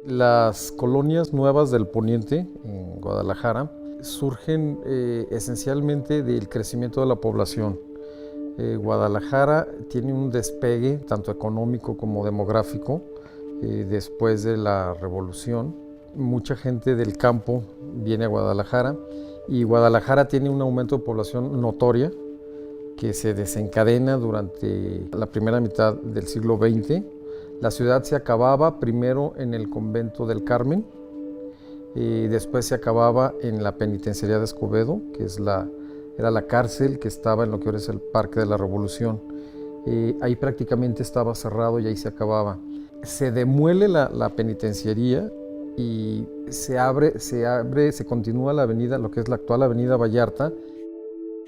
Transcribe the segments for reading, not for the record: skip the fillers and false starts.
Las colonias nuevas del Poniente, en Guadalajara, surgen esencialmente del crecimiento de la población. Guadalajara tiene un despegue tanto económico como demográfico después de la Revolución. Mucha gente del campo viene a Guadalajara y Guadalajara tiene un aumento de población notoria que se desencadena durante la primera mitad del siglo XX. La ciudad se acababa primero en el convento del Carmen, después se acababa en la penitenciaría de Escobedo, que era la cárcel que estaba en lo que ahora es el Parque de la Revolución. Ahí prácticamente estaba cerrado y ahí se acababa. Se demuele la penitenciaría y se continúa la avenida, lo que es la actual avenida Vallarta,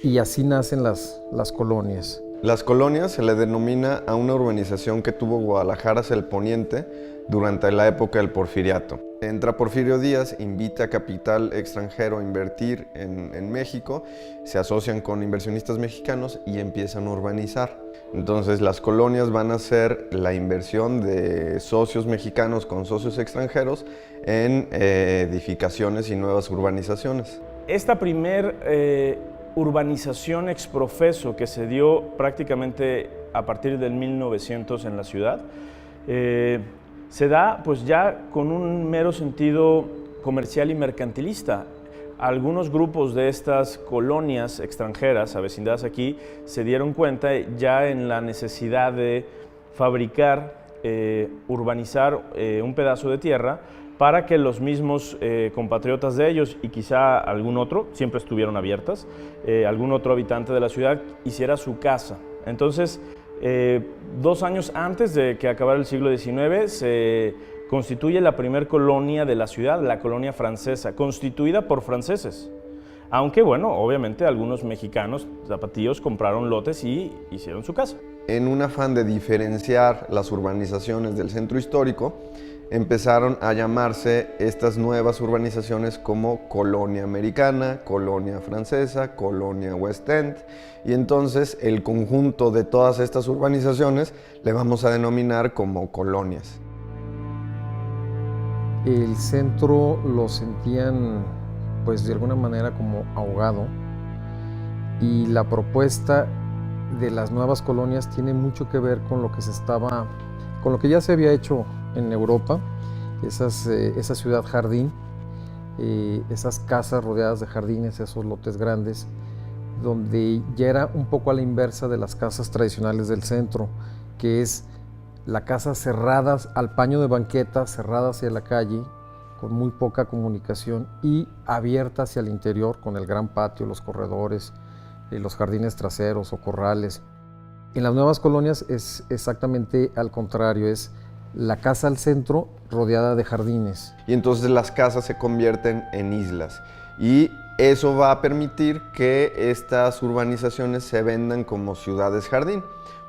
y así nacen las colonias. Las colonias se le denomina a una urbanización que tuvo Guadalajara hacia el poniente durante la época del Porfiriato. Entra Porfirio Díaz, invita a capital extranjero a invertir en México, se asocian con inversionistas mexicanos y empiezan a urbanizar. Entonces las colonias van a ser la inversión de socios mexicanos con socios extranjeros en edificaciones y nuevas urbanizaciones. Esta primer urbanización ex profeso que se dio prácticamente a partir del 1900 en la ciudad, se da pues ya con un mero sentido comercial y mercantilista. Algunos grupos de estas colonias extranjeras avecindadas aquí se dieron cuenta ya en la necesidad de fabricar, urbanizar un pedazo de tierra para que los mismos compatriotas de ellos y quizá algún otro, siempre estuvieron abiertas, algún otro habitante de la ciudad hiciera su casa. Entonces, 2 años antes de que acabara el siglo XIX, se constituye la primer colonia de la ciudad, la colonia francesa, constituida por franceses. Aunque, bueno, obviamente algunos mexicanos zapatillos compraron lotes y hicieron su casa. En un afán de diferenciar las urbanizaciones del centro histórico, empezaron a llamarse estas nuevas urbanizaciones como colonia americana, colonia francesa, colonia West End, y entonces el conjunto de todas estas urbanizaciones le vamos a denominar como colonias. El centro lo sentían pues de alguna manera como ahogado, y la propuesta de las nuevas colonias tiene mucho que ver con lo que ya se había hecho en Europa, esa ciudad jardín, esas casas rodeadas de jardines, esos lotes grandes, donde ya era un poco a la inversa de las casas tradicionales del centro, que es la casa cerrada al paño de banqueta, cerrada hacia la calle, con muy poca comunicación, y abierta hacia el interior, con el gran patio, los corredores, los jardines traseros o corrales. En las nuevas colonias es exactamente al contrario, es la casa al centro rodeada de jardines. Y entonces las casas se convierten en islas, y eso va a permitir que estas urbanizaciones se vendan como ciudades jardín,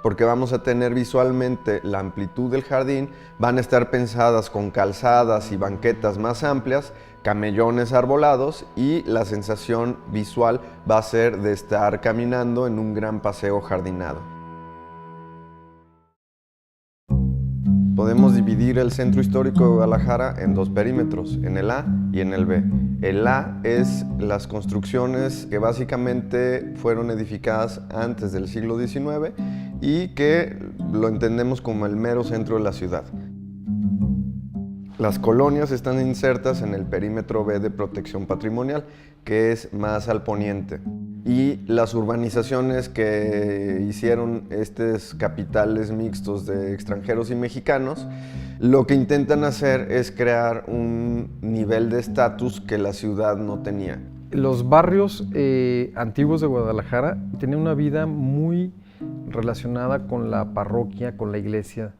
porque vamos a tener visualmente la amplitud del jardín, van a estar pensadas con calzadas y banquetas más amplias, camellones arbolados, y la sensación visual va a ser de estar caminando en un gran paseo jardinado. Podemos dividir el centro histórico de Guadalajara en 2 perímetros, en el A y en el B. El A es las construcciones que básicamente fueron edificadas antes del siglo XIX y que lo entendemos como el mero centro de la ciudad. Las colonias están insertas en el perímetro B de protección patrimonial, que es más al poniente. Y las urbanizaciones que hicieron estos capitales mixtos de extranjeros y mexicanos, lo que intentan hacer es crear un nivel de estatus que la ciudad no tenía. Los barrios antiguos de Guadalajara tenían una vida muy relacionada con la parroquia, con la iglesia.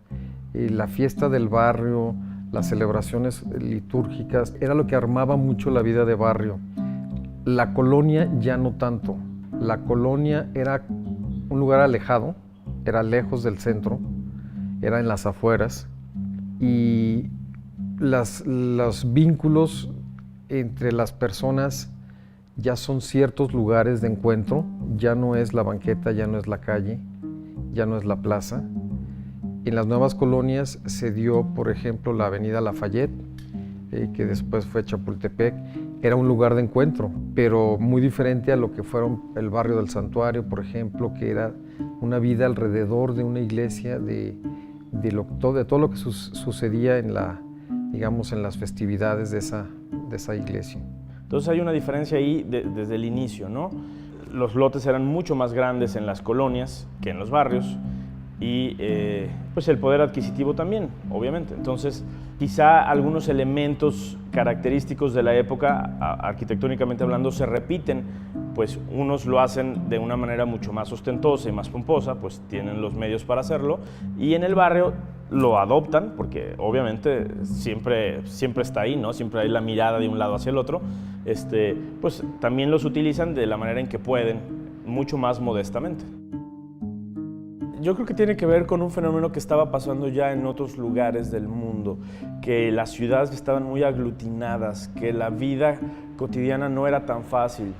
La fiesta del barrio, las celebraciones litúrgicas, era lo que armaba mucho la vida de barrio. La colonia ya no tanto. La colonia era un lugar alejado, era lejos del centro, era en las afueras, y los vínculos entre las personas ya son ciertos lugares de encuentro, ya no es la banqueta, ya no es la calle, ya no es la plaza. En las nuevas colonias se dio, por ejemplo, la avenida Lafayette, que después fue Chapultepec, era un lugar de encuentro, pero muy diferente a lo que fueron el barrio del Santuario, por ejemplo, que era una vida alrededor de una iglesia, de todo lo que sucedía en digamos, en las festividades de esa iglesia. Entonces hay una diferencia ahí desde el inicio, ¿no? Los lotes eran mucho más grandes en las colonias que en los barrios y pues el poder adquisitivo también, obviamente. Entonces quizá algunos elementos característicos de la época, arquitectónicamente hablando, se repiten, pues unos lo hacen de una manera mucho más ostentosa y más pomposa, pues tienen los medios para hacerlo, y en el barrio lo adoptan, porque obviamente siempre está ahí, ¿no? Siempre hay la mirada de un lado hacia el otro, pues también los utilizan de la manera en que pueden, mucho más modestamente. Yo creo que tiene que ver con un fenómeno que estaba pasando ya en otros lugares del mundo, que las ciudades estaban muy aglutinadas, que la vida cotidiana no era tan fácil,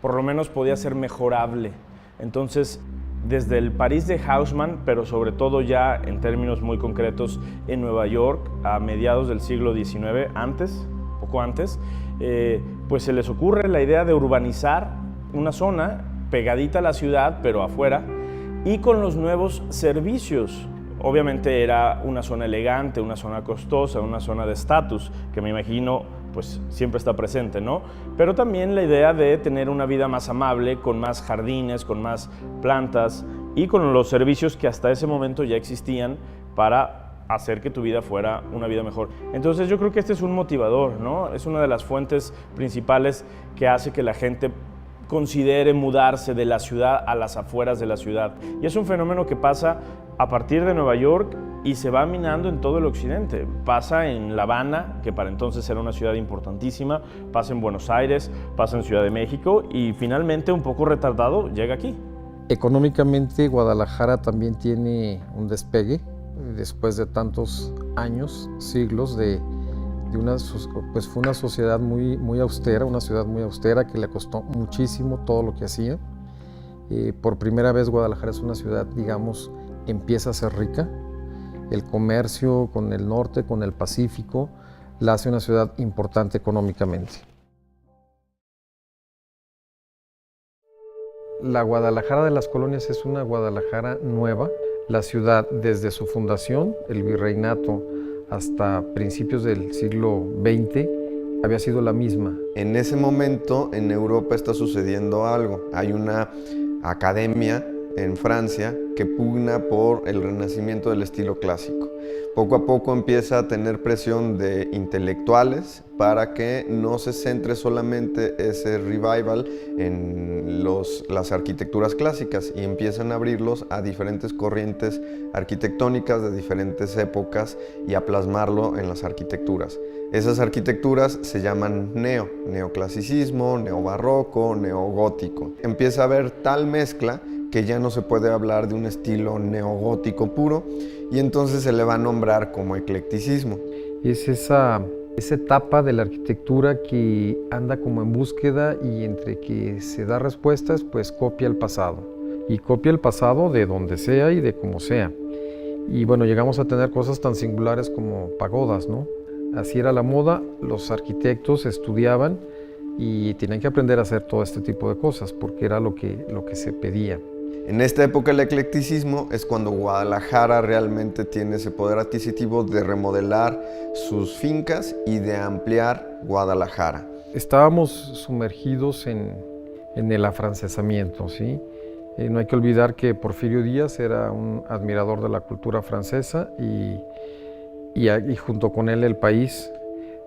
por lo menos podía ser mejorable. Entonces, desde el París de Haussmann, pero sobre todo ya en términos muy concretos en Nueva York, a mediados del siglo XIX, poco antes, pues se les ocurre la idea de urbanizar una zona pegadita a la ciudad, pero afuera, y con los nuevos servicios. Obviamente era una zona elegante, una zona costosa, una zona de estatus, que me imagino pues siempre está presente, ¿no? Pero también la idea de tener una vida más amable, con más jardines, con más plantas y con los servicios que hasta ese momento ya existían para hacer que tu vida fuera una vida mejor. Entonces yo creo que este es un motivador, ¿no? Es una de las fuentes principales que hace que la gente considere mudarse de la ciudad a las afueras de la ciudad. Y es un fenómeno que pasa a partir de Nueva York y se va minando en todo el occidente. Pasa en La Habana, que para entonces era una ciudad importantísima, pasa en Buenos Aires, pasa en Ciudad de México y finalmente, un poco retardado, llega aquí. Económicamente, Guadalajara también tiene un despegue después de tantos años, siglos pues fue una sociedad muy austera, una ciudad muy austera que le costó muchísimo todo lo que hacía. Por primera vez Guadalajara es una ciudad, digamos, empieza a ser rica. El comercio con el norte, con el Pacífico, la hace una ciudad importante económicamente. La Guadalajara de las colonias es una Guadalajara nueva. La ciudad, desde su fundación, el virreinato, hasta principios del siglo XX, había sido la misma. En ese momento en Europa está sucediendo algo. Hay una academia en Francia que pugna por el renacimiento del estilo clásico. Poco a poco empieza a tener presión de intelectuales para que no se centre solamente ese revival en las arquitecturas clásicas y empiezan a abrirlos a diferentes corrientes arquitectónicas de diferentes épocas y a plasmarlo en las arquitecturas. Esas arquitecturas se llaman neoclasicismo, neobarroco, neogótico. Empieza a haber tal mezcla que ya no se puede hablar de un estilo neogótico puro y entonces se le va a nombrar como eclecticismo. Es esa etapa de la arquitectura que anda como en búsqueda y entre que se da respuestas, pues copia el pasado. Y copia el pasado de donde sea y de como sea. Y bueno, llegamos a tener cosas tan singulares como pagodas, ¿no? Así era la moda, los arquitectos estudiaban y tenían que aprender a hacer todo este tipo de cosas porque era lo que se pedía. En esta época del eclecticismo es cuando Guadalajara realmente tiene ese poder adquisitivo de remodelar sus fincas y de ampliar Guadalajara. Estábamos sumergidos en el afrancesamiento, ¿sí? No hay que olvidar que Porfirio Díaz era un admirador de la cultura francesa y junto con él el país.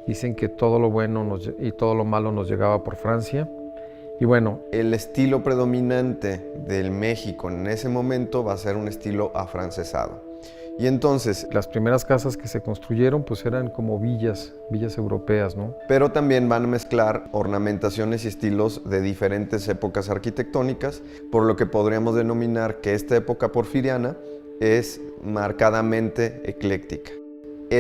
Dicen que todo lo bueno y todo lo malo nos llegaba por Francia. Y bueno, el estilo predominante del México en ese momento va a ser un estilo afrancesado. Y entonces, las primeras casas que se construyeron pues eran como villas europeas, ¿no? Pero también van a mezclar ornamentaciones y estilos de diferentes épocas arquitectónicas, por lo que podríamos denominar que esta época porfiriana es marcadamente ecléctica.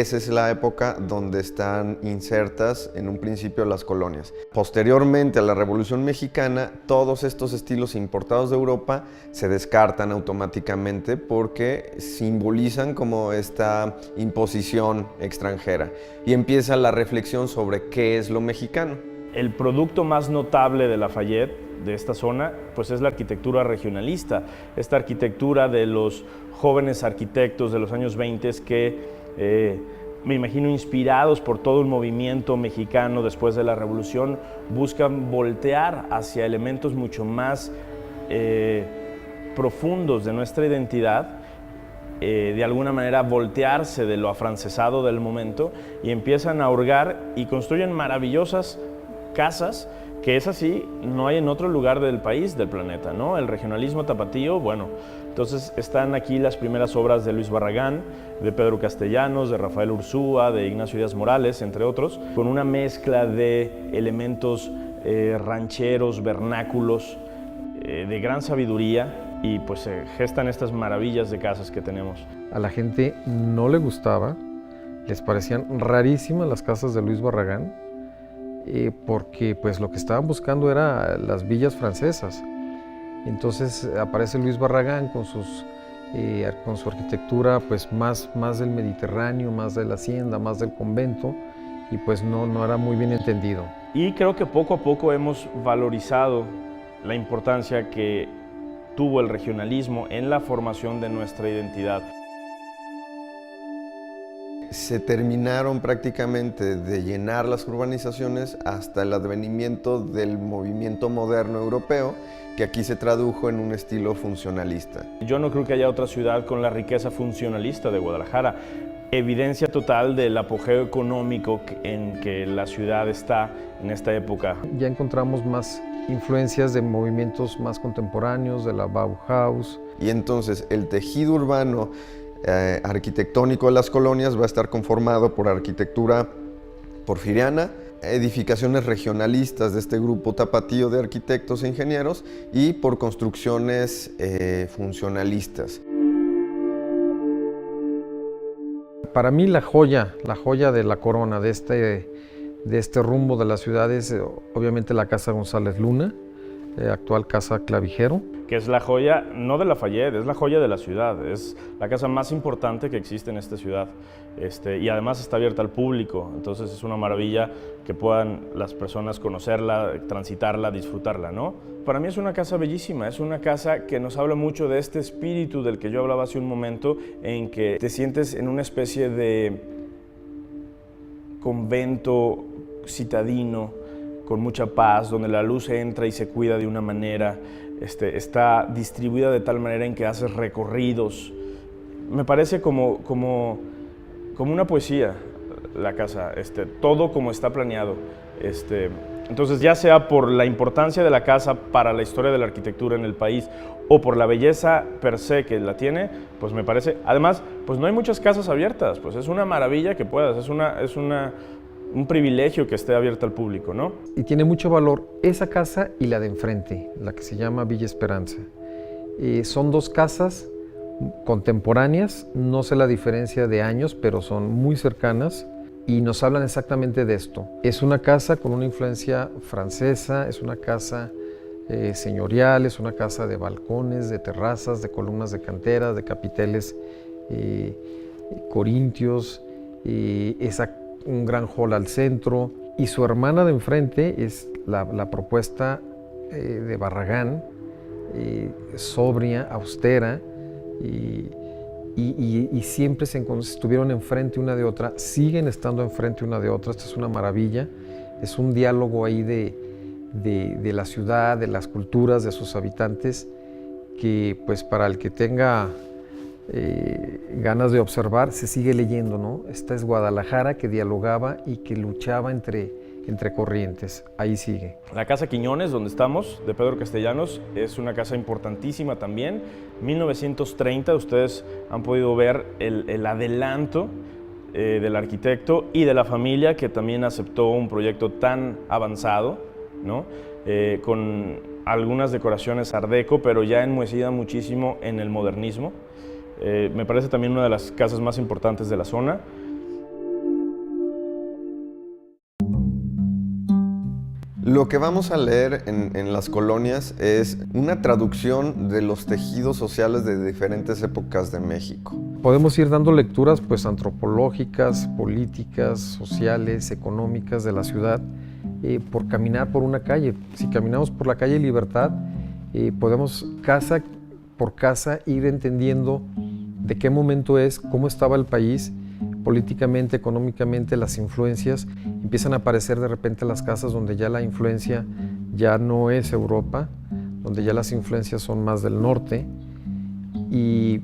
esa es la época donde están insertas en un principio las colonias. Posteriormente a la Revolución Mexicana, todos estos estilos importados de Europa se descartan automáticamente porque simbolizan como esta imposición extranjera y empieza la reflexión sobre qué es lo mexicano. El producto más notable de Lafayette, de esta zona, pues es la arquitectura regionalista, esta arquitectura de los jóvenes arquitectos de los años 20 que me imagino inspirados por todo el movimiento mexicano después de la Revolución, buscan voltear hacia elementos mucho más profundos de nuestra identidad, de alguna manera voltearse de lo afrancesado del momento y empiezan a hurgar y construyen maravillosas casas que es así, no hay en otro lugar del país, del planeta, ¿no? El regionalismo tapatío, bueno, entonces están aquí las primeras obras de Luis Barragán, de Pedro Castellanos, de Rafael Ursúa, de Ignacio Díaz Morales, entre otros, con una mezcla de elementos rancheros, vernáculos, de gran sabiduría, y pues se gestan estas maravillas de casas que tenemos. A la gente no le gustaba, les parecían rarísimas las casas de Luis Barragán, porque pues lo que estaban buscando era las villas francesas. Entonces aparece Luis Barragán con su arquitectura pues más del Mediterráneo, más de la hacienda, más del convento, y pues no era muy bien entendido. Y creo que poco a poco hemos valorizado la importancia que tuvo el regionalismo en la formación de nuestra identidad. Se terminaron prácticamente de llenar las urbanizaciones hasta el advenimiento del movimiento moderno europeo, que aquí se tradujo en un estilo funcionalista. Yo no creo que haya otra ciudad con la riqueza funcionalista de Guadalajara. Evidencia total del apogeo económico en que la ciudad está en esta época. Ya encontramos más influencias de movimientos más contemporáneos, de la Bauhaus. Y entonces el tejido urbano arquitectónico de las colonias va a estar conformado por arquitectura porfiriana, edificaciones regionalistas de este grupo tapatío de arquitectos e ingenieros y por construcciones funcionalistas. Para mí la joya de la corona de este rumbo de la ciudad es obviamente la Casa González Luna, actual Casa Clavijero. Que es la joya, no de Lafayette, es la joya de la ciudad, es la casa más importante que existe en esta ciudad, y además está abierta al público, entonces es una maravilla que puedan las personas conocerla, transitarla, disfrutarla, ¿no? Para mí es una casa bellísima, es una casa que nos habla mucho de este espíritu del que yo hablaba hace un momento, en que te sientes en una especie de convento citadino, con mucha paz, donde la luz entra y se cuida de una manera, está distribuida de tal manera en que haces recorridos. Me parece como una poesía la casa, todo como está planeado. Entonces, ya sea por la importancia de la casa para la historia de la arquitectura en el país o por la belleza per se que la tiene, pues me parece. Además, pues no hay muchas casas abiertas, pues es una maravilla que puedas, es un privilegio que esté abierta al público, ¿no? Y tiene mucho valor esa casa y la de enfrente, la que se llama Villa Esperanza. Son dos casas contemporáneas, no sé la diferencia de años, pero son muy cercanas y nos hablan exactamente de esto. Es una casa con una influencia francesa, es una casa señorial, es una casa de balcones, de terrazas, de columnas de cantera, de capiteles corintios, un gran hall al centro, y su hermana de enfrente es la propuesta de Barragán, sobria, austera, y siempre estuvieron enfrente una de otra, siguen estando enfrente una de otra. Esto es una maravilla, es un diálogo ahí de la ciudad, de las culturas, de sus habitantes, que pues para el que tenga ganas de observar, se sigue leyendo, ¿no? Esta es Guadalajara que dialogaba y que luchaba entre corrientes. Ahí sigue. La Casa Quiñones, donde estamos, de Pedro Castellanos, es una casa importantísima también. 1930, ustedes han podido ver el adelanto del arquitecto y de la familia, que también aceptó un proyecto tan avanzado, ¿no? Con algunas decoraciones art deco, pero ya enmohecida muchísimo en el modernismo. Me parece también una de las casas más importantes de la zona. Lo que vamos a leer en las colonias es una traducción de los tejidos sociales de diferentes épocas de México. Podemos ir dando lecturas pues, antropológicas, políticas, sociales, económicas de la ciudad por caminar por una calle. Si caminamos por la calle Libertad, podemos casa por casa ir entendiendo de qué momento es, cómo estaba el país, políticamente, económicamente, las influencias. Empiezan a aparecer de repente las casas donde ya la influencia ya no es Europa, donde ya las influencias son más del norte. Y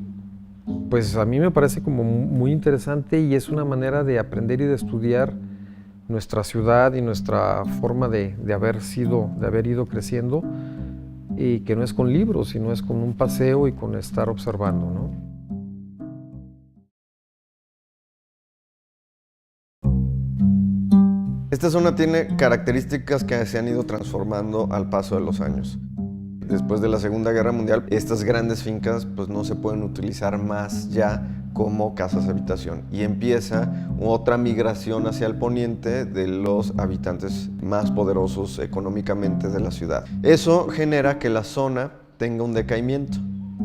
pues a mí me parece como muy interesante y es una manera de aprender y de estudiar nuestra ciudad y nuestra forma de haber ido creciendo, y que no es con libros, sino es con un paseo y con estar observando, ¿no? Esta zona tiene características que se han ido transformando al paso de los años. Después de la Segunda Guerra Mundial, estas grandes fincas pues, no se pueden utilizar más ya como casas habitación y empieza otra migración hacia el poniente de los habitantes más poderosos económicamente de la ciudad. Eso genera que la zona tenga un decaimiento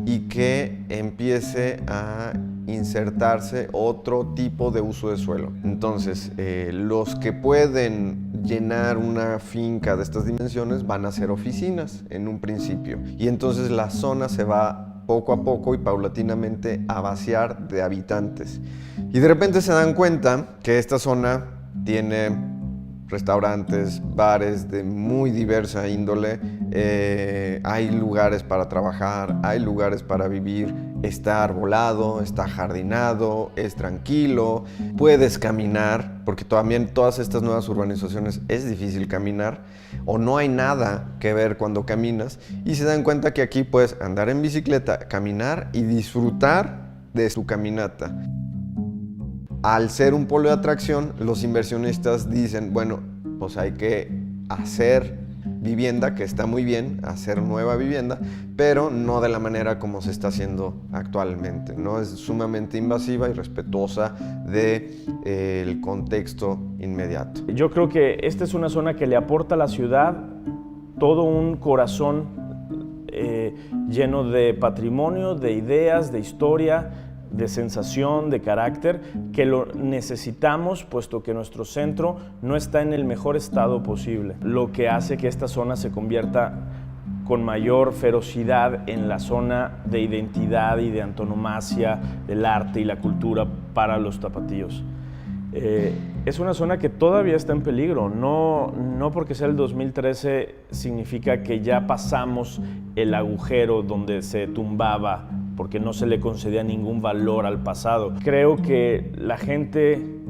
y que empiece a insertarse otro tipo de uso de suelo. Entonces, los que pueden llenar una finca de estas dimensiones van a ser oficinas en un principio. Y entonces la zona se va poco a poco y paulatinamente a vaciar de habitantes. Y de repente se dan cuenta que esta zona tiene restaurantes, bares de muy diversa índole, hay lugares para trabajar, hay lugares para vivir, está arbolado, está jardinado, es tranquilo, puedes caminar, porque también todas estas nuevas urbanizaciones es difícil caminar o no hay nada que ver cuando caminas y se dan cuenta que aquí puedes andar en bicicleta, caminar y disfrutar de su caminata. Al ser un polo de atracción, los inversionistas dicen, bueno, pues hay que hacer vivienda, que está muy bien, hacer nueva vivienda, pero no de la manera como se está haciendo actualmente, ¿no? Es sumamente invasiva y respetuosa del contexto inmediato. Yo creo que esta es una zona que le aporta a la ciudad todo un corazón lleno de patrimonio, de ideas, de historia, de sensación, de carácter, que lo necesitamos puesto que nuestro centro no está en el mejor estado posible, lo que hace que esta zona se convierta con mayor ferocidad en la zona de identidad y de antonomasia del arte y la cultura para los tapatíos. Es una zona que todavía está en peligro, no porque sea el 2013 significa que ya pasamos el agujero donde se tumbaba porque no se le concedía ningún valor al pasado. Creo que la gente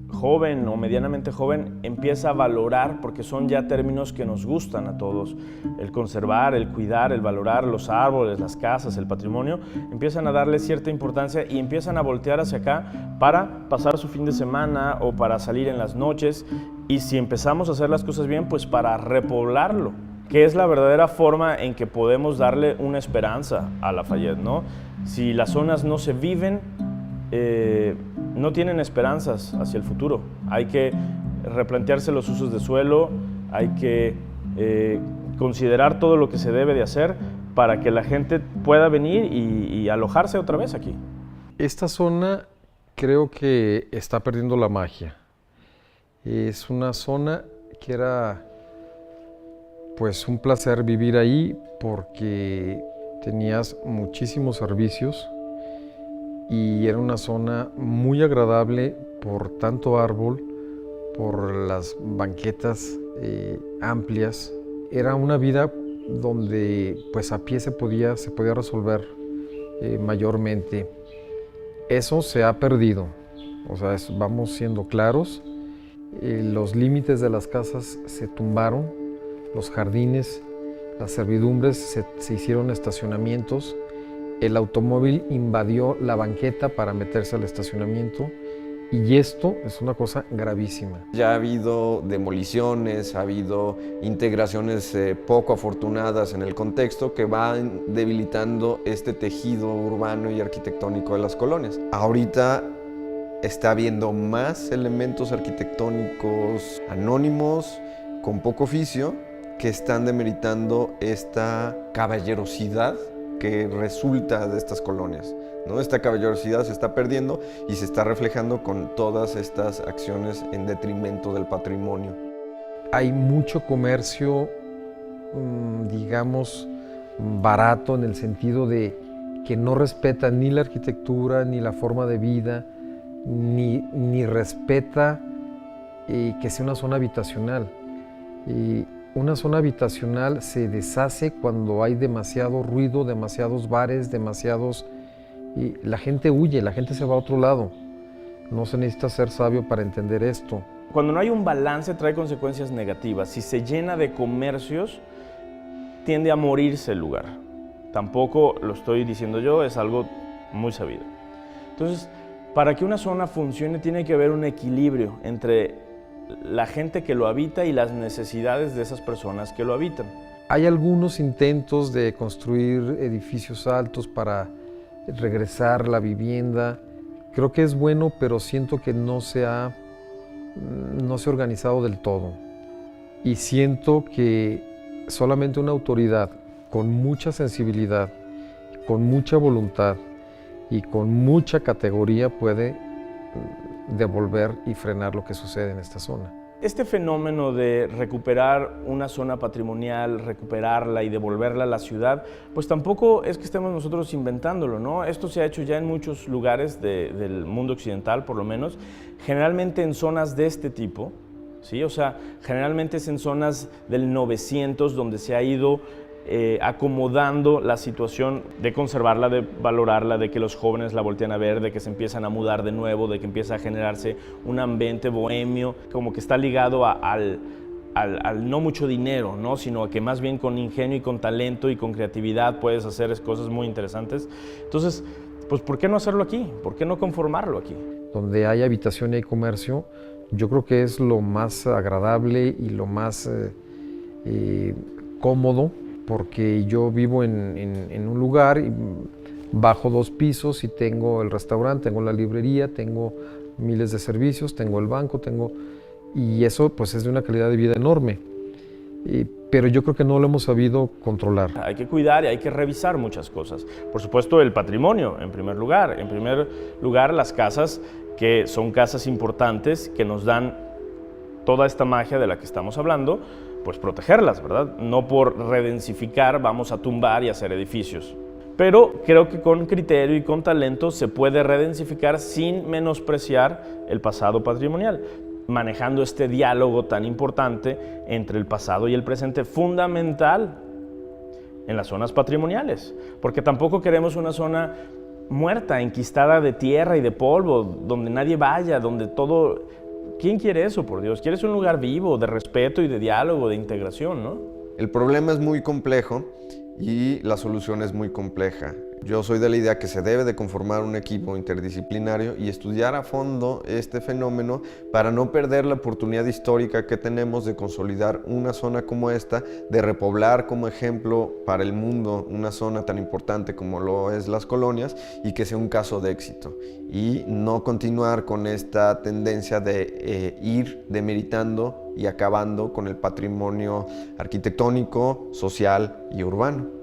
joven o medianamente joven empieza a valorar, porque son ya términos que nos gustan a todos, el conservar, el cuidar, el valorar los árboles, las casas, el patrimonio, empiezan a darle cierta importancia y empiezan a voltear hacia acá para pasar su fin de semana o para salir en las noches, y si empezamos a hacer las cosas bien, pues para repoblarlo, que es la verdadera forma en que podemos darle una esperanza a Lafayette, ¿no? Si las zonas no se viven, no tienen esperanzas hacia el futuro. Hay que replantearse los usos de suelo, hay que considerar todo lo que se debe de hacer para que la gente pueda venir y alojarse otra vez aquí. Esta zona creo que está perdiendo la magia. Es una zona que era pues un placer vivir ahí porque tenías muchísimos servicios y era una zona muy agradable por tanto árbol, por las banquetas amplias. Era una vida donde pues a pie se podía resolver mayormente. Eso se ha perdido, o sea, vamos siendo claros, los límites de las casas se tumbaron, los jardines, las servidumbres se hicieron estacionamientos, el automóvil invadió la banqueta para meterse al estacionamiento y esto es una cosa gravísima. Ya ha habido demoliciones, ha habido integraciones poco afortunadas en el contexto que van debilitando este tejido urbano y arquitectónico de las colonias. Ahorita está habiendo más elementos arquitectónicos anónimos con poco oficio que están demeritando esta caballerosidad que resulta de estas colonias, ¿no? Esta caballerosidad se está perdiendo y se está reflejando con todas estas acciones en detrimento del patrimonio. Hay mucho comercio, digamos, barato en el sentido de que no respeta ni la arquitectura, ni la forma de vida, ni respeta que sea una zona habitacional. Una zona habitacional se deshace cuando hay demasiado ruido, demasiados bares, la gente huye, la gente se va a otro lado. No se necesita ser sabio para entender esto. Cuando no hay un balance trae consecuencias negativas. Si se llena de comercios, tiende a morirse el lugar. Tampoco lo estoy diciendo yo, es algo muy sabido. Entonces, para que una zona funcione tiene que haber un equilibrio entre la gente que lo habita y las necesidades de esas personas que lo habitan. Hay algunos intentos de construir edificios altos para regresar la vivienda. Creo que es bueno, pero siento que no se ha organizado del todo. Y siento que solamente una autoridad con mucha sensibilidad, con mucha voluntad y con mucha categoría puede devolver y frenar lo que sucede en esta zona. Este fenómeno de recuperar una zona patrimonial, recuperarla y devolverla a la ciudad, pues tampoco es que estemos nosotros inventándolo, ¿no? Esto se ha hecho ya en muchos lugares del mundo occidental, por lo menos, generalmente en zonas de este tipo, ¿sí? O sea, generalmente es en zonas del 900 donde se ha ido acomodando la situación de conservarla, de valorarla, de que los jóvenes la voltean a ver, de que se empiezan a mudar de nuevo, de que empieza a generarse un ambiente bohemio, como que está ligado al no mucho dinero, ¿no? Sino a que más bien con ingenio y con talento y con creatividad puedes hacer cosas muy interesantes. Entonces, pues ¿por qué no hacerlo aquí? ¿Por qué no conformarlo aquí? Donde hay habitación y hay comercio, yo creo que es lo más agradable y lo más cómodo, porque yo vivo en un lugar y bajo 2 pisos y tengo el restaurante, tengo la librería, tengo miles de servicios, tengo el banco, y eso pues es de una calidad de vida enorme. Pero yo creo que no lo hemos sabido controlar. Hay que cuidar y hay que revisar muchas cosas. Por supuesto, el patrimonio, en primer lugar. En primer lugar, las casas, que son casas importantes, que nos dan toda esta magia de la que estamos hablando, pues protegerlas, ¿verdad? No por redensificar vamos a tumbar y hacer edificios. Pero creo que con criterio y con talento se puede redensificar sin menospreciar el pasado patrimonial, manejando este diálogo tan importante entre el pasado y el presente, fundamental en las zonas patrimoniales, porque tampoco queremos una zona muerta, enquistada de tierra y de polvo, donde nadie vaya, donde todo... ¿Quién quiere eso, por Dios? Quieres un lugar vivo, de respeto y de diálogo, de integración, ¿no? El problema es muy complejo y la solución es muy compleja. Yo soy de la idea que se debe de conformar un equipo interdisciplinario y estudiar a fondo este fenómeno para no perder la oportunidad histórica que tenemos de consolidar una zona como esta, de repoblar como ejemplo para el mundo una zona tan importante como lo es las colonias y que sea un caso de éxito. Y no continuar con esta tendencia de ir demeritando y acabando con el patrimonio arquitectónico, social y urbano.